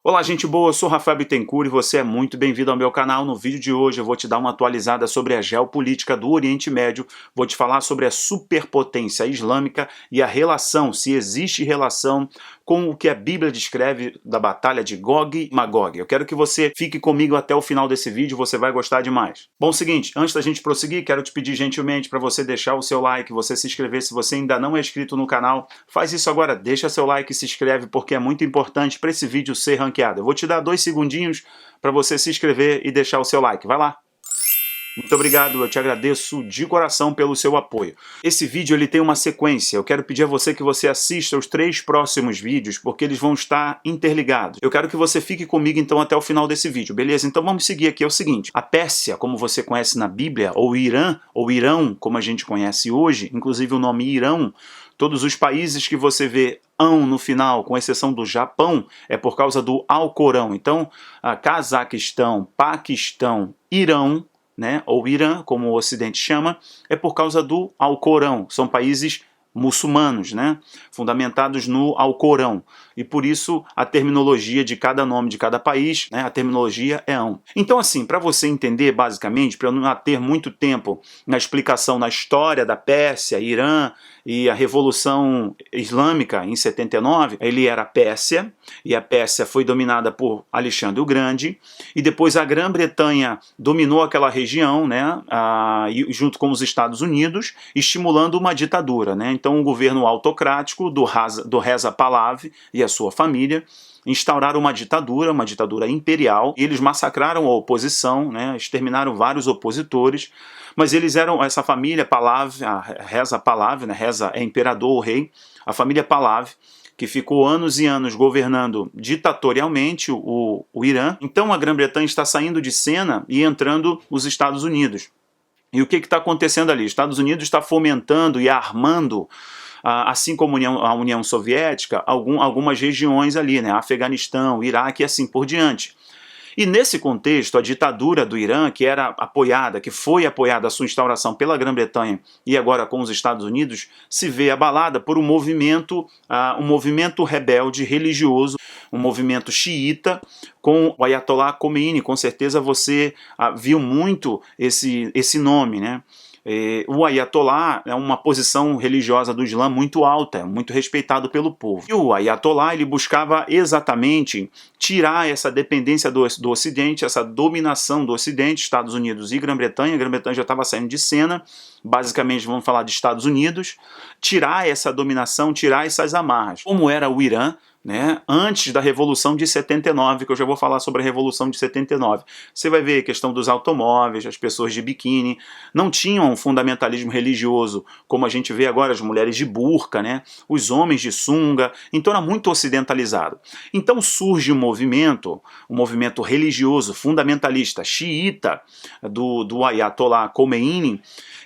Olá, gente boa, eu sou Rafael Bittencourt e você é muito bem-vindo ao meu canal. No vídeo de hoje eu vou te dar uma atualizada sobre a geopolítica do Oriente Médio, vou te falar sobre a superpotência islâmica e a relação, se existe relação com o que a Bíblia descreve da batalha de Gog e Magog. Eu quero que você fique comigo até o final desse vídeo, você vai gostar demais. Bom, seguinte, antes da gente prosseguir, quero te pedir gentilmente para você deixar o seu like, você se inscrever se você ainda não é inscrito no canal. Faz isso agora, deixa seu like e se inscreve porque é muito importante para esse vídeo ser ranqueado. Eu vou te dar 2 segundinhos para você se inscrever e deixar o seu like. Vai lá! Muito obrigado, eu te agradeço de coração pelo seu apoio. Esse vídeo ele tem uma sequência, eu quero pedir a você que você assista os 3 próximos vídeos, porque eles vão estar interligados. Eu quero que você fique comigo então até o final desse vídeo, beleza? Então vamos seguir aqui, é o seguinte, a Pérsia, como você conhece na Bíblia, ou Irã, ou Irão, como a gente conhece hoje, inclusive o nome Irão, todos os países que você vê ão no final, com exceção do Japão, é por causa do Alcorão. Então, Cazaquistão, Paquistão, Irão, né, ou Irã, como o Ocidente chama, é por causa do Alcorão. São países muçulmanos, né, fundamentados no Alcorão. E por isso a terminologia de cada nome de cada país, né, a terminologia é ão. Então assim, para você entender basicamente, para eu não ter muito tempo na explicação na história da Pérsia, Irã e a Revolução Islâmica em 79, ele era a Pérsia, e a Pérsia foi dominada por Alexandre o Grande, e depois a Grã-Bretanha dominou aquela região, né, junto com os Estados Unidos, estimulando uma ditadura, né? Então um governo autocrático do Reza Pahlavi e a sua família instauraram uma ditadura imperial, e eles massacraram a oposição, né, exterminaram vários opositores, mas eles eram, essa família Pahlavi, a Reza Pahlavi, né, Reza é imperador ou rei, a família Pahlavi, que ficou anos e anos governando ditatorialmente o Irã. Então a Grã-Bretanha está saindo de cena e entrando os Estados Unidos. E o que está acontecendo ali? Os Estados Unidos está fomentando e armando, assim como a União Soviética, algumas regiões ali, né? Afeganistão, Iraque e assim por diante. E nesse contexto, a ditadura do Irã, que foi apoiada a sua instauração pela Grã-Bretanha e agora com os Estados Unidos, se vê abalada por um movimento rebelde religioso, um movimento xiita, com o Ayatollah Khomeini. Com certeza você viu muito esse nome, né? O Ayatollah é uma posição religiosa do Islã muito alta, muito respeitado pelo povo. E o Ayatollah ele buscava exatamente tirar essa dependência do Ocidente, essa dominação do Ocidente, Estados Unidos e Grã-Bretanha. A Grã-Bretanha já estava saindo de cena, basicamente vamos falar de Estados Unidos, tirar essa dominação, tirar essas amarras. Como era o Irã, né, antes da Revolução de 79, que eu já vou falar sobre a Revolução de 79. Você vai ver a questão dos automóveis, as pessoas de biquíni, não tinham um fundamentalismo religioso, como a gente vê agora, as mulheres de burca, né, os homens de sunga, então era muito ocidentalizado. Então surge um movimento religioso, fundamentalista, xiita, do Ayatollah Khomeini,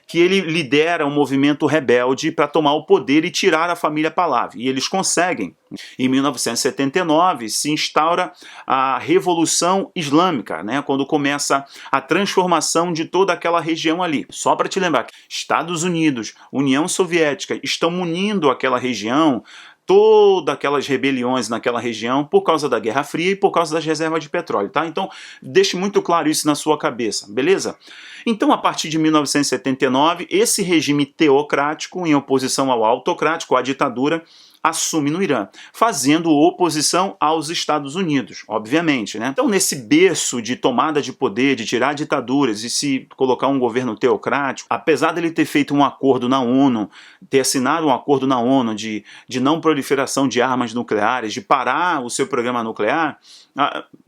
que ele lidera um movimento rebelde para tomar o poder e tirar a família Pahlavi. E eles conseguem. Em 1979 se instaura a Revolução Islâmica, né, quando começa a transformação de toda aquela região ali. Só para te lembrar, Estados Unidos, União Soviética estão unindo aquela região, todas aquelas rebeliões naquela região por causa da Guerra Fria e por causa das reservas de petróleo, tá? Então, deixe muito claro isso na sua cabeça, beleza? Então, a partir de 1979, esse regime teocrático, em oposição ao autocrático, à ditadura, assume no Irã, fazendo oposição aos Estados Unidos, obviamente, né? Então, nesse berço de tomada de poder, de tirar ditaduras e se colocar um governo teocrático, apesar dele ter feito um acordo na ONU, ter assinado um acordo na ONU de não proliferação de armas nucleares, de parar o seu programa nuclear,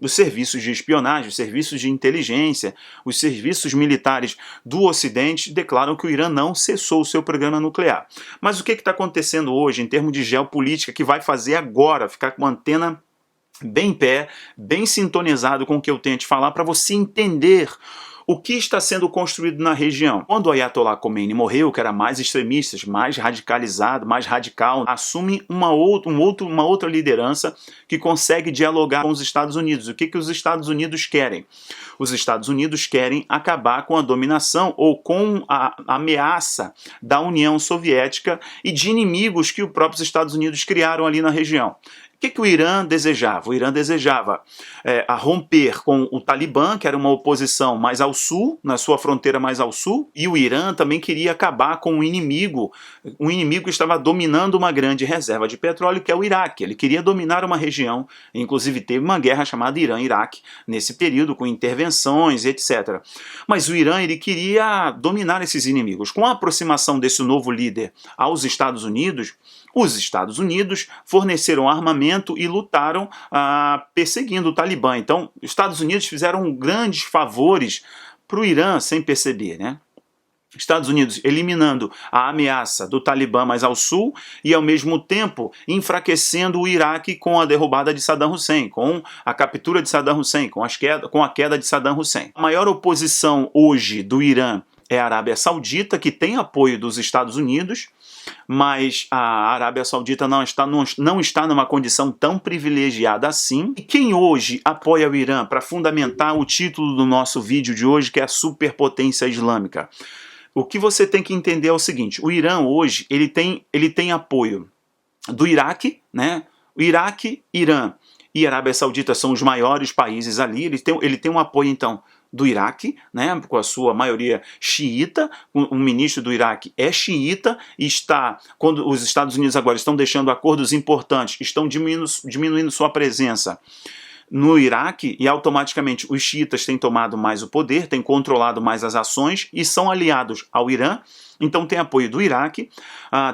os serviços de espionagem, os serviços de inteligência, os serviços militares do Ocidente declaram que o Irã não cessou o seu programa nuclear. Mas o que está acontecendo hoje em termos de geopolítica que vai fazer agora ficar com uma antena bem em pé, bem sintonizado com o que eu tenho a te falar para você entender o que está sendo construído na região. Quando o Ayatollah Khomeini morreu, que era mais extremista, mais radicalizado, mais radical, assume uma outra liderança que consegue dialogar com os Estados Unidos. O que os Estados Unidos querem? Os Estados Unidos querem acabar com a dominação ou com a ameaça da União Soviética e de inimigos que os próprios Estados Unidos criaram ali na região. que o Irã desejava? O Irã desejava a romper com o Talibã, que era uma oposição mais ao sul, na sua fronteira mais ao sul, e o Irã também queria acabar com um inimigo que estava dominando uma grande reserva de petróleo, que é o Iraque. Ele queria dominar uma região, inclusive teve uma guerra chamada Irã-Iraque nesse período, com intervenções, etc. Mas o Irã ele queria dominar esses inimigos. Com a aproximação desse novo líder aos Estados Unidos, os Estados Unidos forneceram armamento e lutaram perseguindo o Talibã. Então, os Estados Unidos fizeram grandes favores para o Irã sem perceber, né? Estados Unidos eliminando a ameaça do Talibã mais ao sul e, ao mesmo tempo, enfraquecendo o Iraque com a derrubada de Saddam Hussein, com a captura de Saddam Hussein, com a queda de Saddam Hussein. A maior oposição hoje do Irã é a Arábia Saudita, que tem apoio dos Estados Unidos, mas a Arábia Saudita não está numa condição tão privilegiada assim. E quem hoje apoia o Irã, para fundamentar o título do nosso vídeo de hoje, que é a superpotência islâmica? O que você tem que entender é o seguinte: o Irã hoje ele tem apoio do Iraque, né? O Iraque, Irã e Arábia Saudita são os maiores países ali. Ele tem um apoio, então, do Iraque, né, com a sua maioria xiita. O ministro do Iraque é xiita e quando os Estados Unidos agora estão deixando acordos importantes, estão diminuindo sua presença no Iraque, e automaticamente os xiitas têm tomado mais o poder, têm controlado mais as ações e são aliados ao Irã. Então tem apoio do Iraque,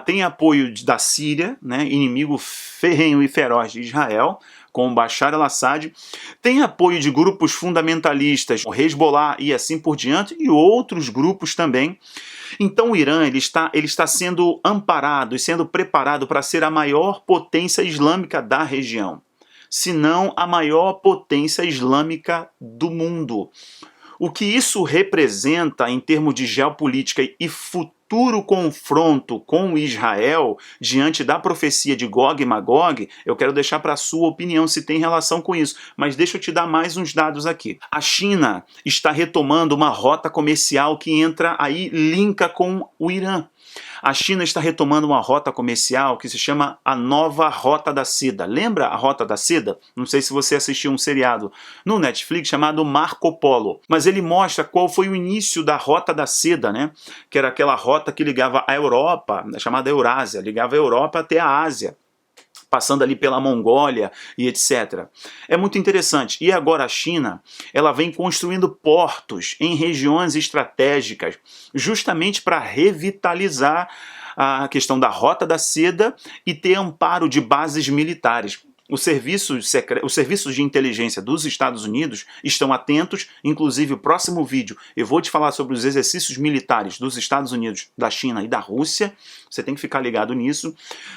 tem apoio da Síria, né, inimigo ferrenho e feroz de Israel, com Bashar al-Assad, tem apoio de grupos fundamentalistas, o Hezbollah e assim por diante, e outros grupos também. Então o Irã ele está sendo amparado e sendo preparado para ser a maior potência islâmica da região, se não a maior potência islâmica do mundo. O que isso representa em termos de geopolítica e futuro confronto com Israel diante da profecia de Gog e Magog, eu quero deixar para a sua opinião se tem relação com isso, mas deixa eu te dar mais uns dados aqui. A China está retomando uma rota comercial que entra aí, linka com o Irã. A China está retomando uma rota comercial que se chama a nova Rota da Seda. Lembra a Rota da Seda? Não sei se você assistiu um seriado no Netflix chamado Marco Polo, mas ele mostra qual foi o início da Rota da Seda, né? Que era aquela rota que ligava a Europa, chamada Eurásia, ligava a Europa até a Ásia, passando ali pela Mongólia e etc. É muito interessante. E agora a China, ela vem construindo portos em regiões estratégicas, justamente para revitalizar a questão da Rota da Seda e ter amparo de bases militares. Os serviços de inteligência dos Estados Unidos estão atentos, inclusive o próximo vídeo eu vou te falar sobre os exercícios militares dos Estados Unidos, da China e da Rússia, você tem que ficar ligado nisso.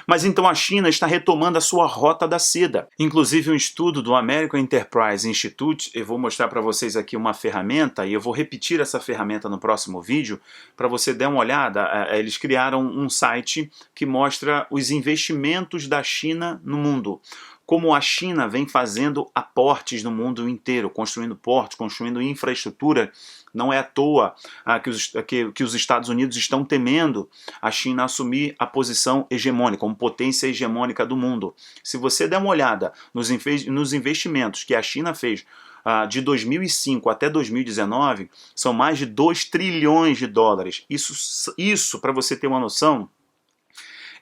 Mas então a China está retomando a sua Rota da Seda. Inclusive um estudo do American Enterprise Institute, eu vou mostrar para vocês aqui uma ferramenta, e eu vou repetir essa ferramenta no próximo vídeo, para você dar uma olhada. Eles criaram um site que mostra os investimentos da China no mundo. Como a China vem fazendo aportes no mundo inteiro, construindo portos, construindo infraestrutura. Não é à toa que os Estados Unidos estão temendo a China assumir a posição hegemônica, como potência hegemônica do mundo. Se você der uma olhada nos investimentos que a China fez de 2005 até 2019, são mais de 2 trilhões de dólares. Isso para você ter uma noção,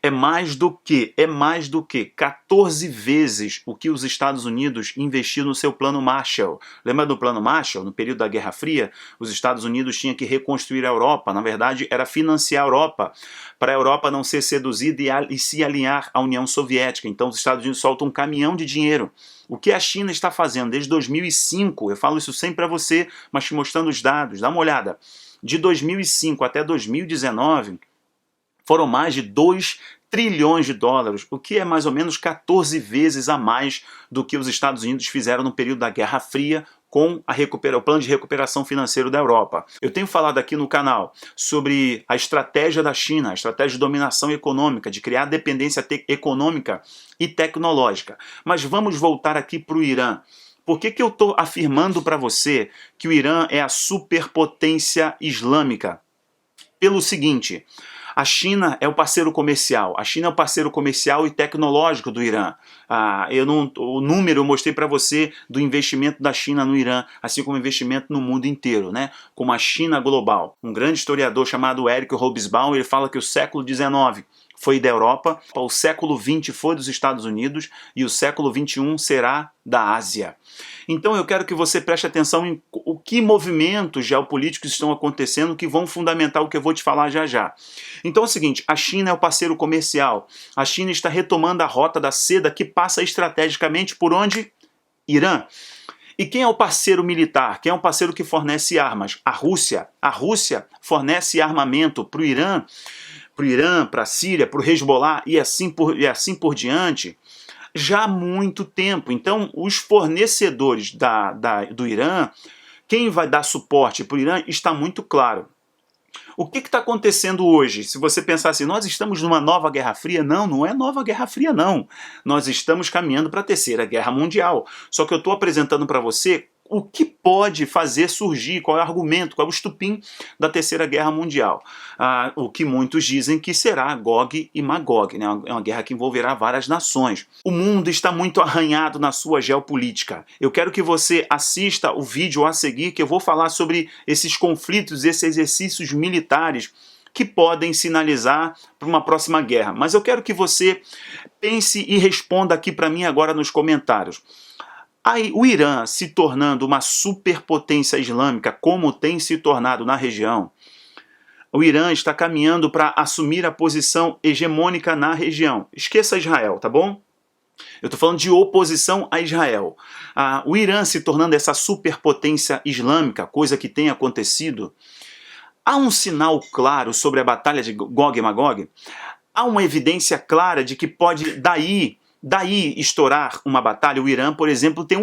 é mais do que 14 vezes o que os Estados Unidos investiram no seu plano Marshall. Lembra do plano Marshall? No período da Guerra Fria, os Estados Unidos tinham que reconstruir a Europa. Na verdade, era financiar a Europa, para a Europa não ser seduzida e se alinhar à União Soviética. Então os Estados Unidos soltam um caminhão de dinheiro. O que a China está fazendo desde 2005, eu falo isso sempre para você, mas te mostrando os dados, dá uma olhada. De 2005 até 2019, foram mais de 2 trilhões de dólares, o que é mais ou menos 14 vezes a mais do que os Estados Unidos fizeram no período da Guerra Fria com o plano de recuperação financeiro da Europa. Eu tenho falado aqui no canal sobre a estratégia da China, a estratégia de dominação econômica, de criar dependência econômica e tecnológica. Mas vamos voltar aqui para o Irã. Por que eu estou afirmando para você que o Irã é a superpotência islâmica? Pelo seguinte: A China é o parceiro comercial. A China é o parceiro comercial e tecnológico do Irã. O número eu mostrei para você do investimento da China no Irã, assim como investimento no mundo inteiro, né? Como a China global. Um grande historiador chamado Eric Hobsbawm, ele fala que o século XIX foi da Europa, o século XX foi dos Estados Unidos e o século XXI será da Ásia. Então eu quero que você preste atenção em o que movimentos geopolíticos estão acontecendo que vão fundamentar o que eu vou te falar já já. Então é o seguinte, a China é o parceiro comercial. A China está retomando a rota da seda que passa estrategicamente por onde? Irã. E quem é o parceiro militar? Quem é o parceiro que fornece armas? A Rússia. A Rússia fornece armamento para o Irã, para a Síria, para o Hezbollah e assim por diante, já há muito tempo. Então, os fornecedores do Irã, quem vai dar suporte para o Irã, está muito claro. O que está acontecendo hoje? Se você pensar assim, nós estamos numa nova Guerra Fria? Não, não é nova Guerra Fria, não. Nós estamos caminhando para a Terceira Guerra Mundial. Só que eu estou apresentando para você o que pode fazer surgir, qual é o argumento, qual é o estupim da Terceira Guerra Mundial. O que muitos dizem que será Gog e Magog, né? É uma guerra que envolverá várias nações. O mundo está muito arranhado na sua geopolítica. Eu quero que você assista o vídeo a seguir, que eu vou falar sobre esses conflitos, esses exercícios militares que podem sinalizar para uma próxima guerra. Mas eu quero que você pense e responda aqui para mim agora nos comentários. Aí, o Irã se tornando uma superpotência islâmica, como tem se tornado na região, o Irã está caminhando para assumir a posição hegemônica na região. Esqueça Israel, tá bom? Eu estou falando de oposição a Israel. O Irã se tornando essa superpotência islâmica, coisa que tem acontecido. Há um sinal claro sobre a batalha de Gog e Magog? Há uma evidência clara de que pode daí estourar uma batalha? O Irã, por exemplo, tem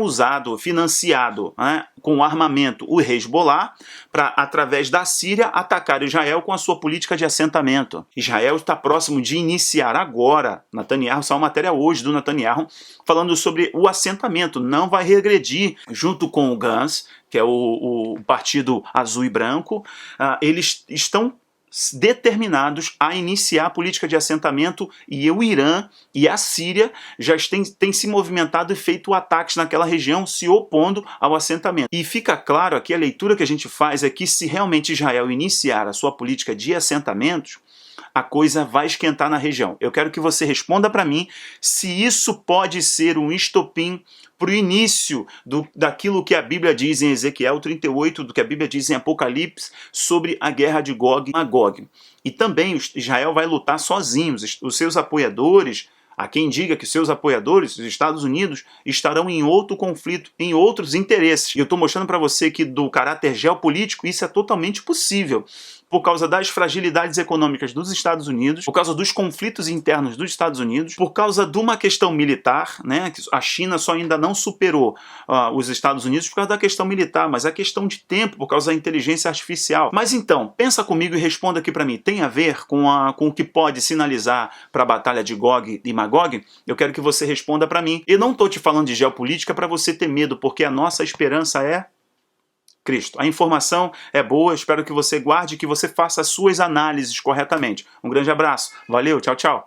financiado, né, com armamento o Hezbollah para, através da Síria, atacar Israel com a sua política de assentamento. Israel está próximo de iniciar agora, Netanyahu, saiu uma matéria hoje do Netanyahu, falando sobre o assentamento, não vai regredir, junto com o Gantz, que é o Partido Azul e Branco, eles estão determinados a iniciar a política de assentamento, e o Irã e a Síria já têm se movimentado e feito ataques naquela região, se opondo ao assentamento. E fica claro aqui, a leitura que a gente faz é que se realmente Israel iniciar a sua política de assentamentos, a coisa vai esquentar na região. Eu quero que você responda para mim se isso pode ser um estopim para o início daquilo que a Bíblia diz em Ezequiel 38, do que a Bíblia diz em Apocalipse sobre a guerra de Gog e Magog. E também Israel vai lutar sozinho, os seus apoiadores. Há quem diga que seus apoiadores, os Estados Unidos, estarão em outro conflito, em outros interesses. E eu estou mostrando para você que do caráter geopolítico isso é totalmente possível, por causa das fragilidades econômicas dos Estados Unidos, por causa dos conflitos internos dos Estados Unidos, por causa de uma questão militar, né? A China só ainda não superou os Estados Unidos por causa da questão militar, mas a questão de tempo, por causa da inteligência artificial. Mas então, pensa comigo e responda aqui para mim, tem a ver com o que pode sinalizar para a batalha de Gog e Magog? Eu quero que você responda para mim. E não estou te falando de geopolítica para você ter medo, porque a nossa esperança é Cristo. A informação é boa, espero que você guarde e que você faça as suas análises corretamente. Um grande abraço, valeu, tchau, tchau.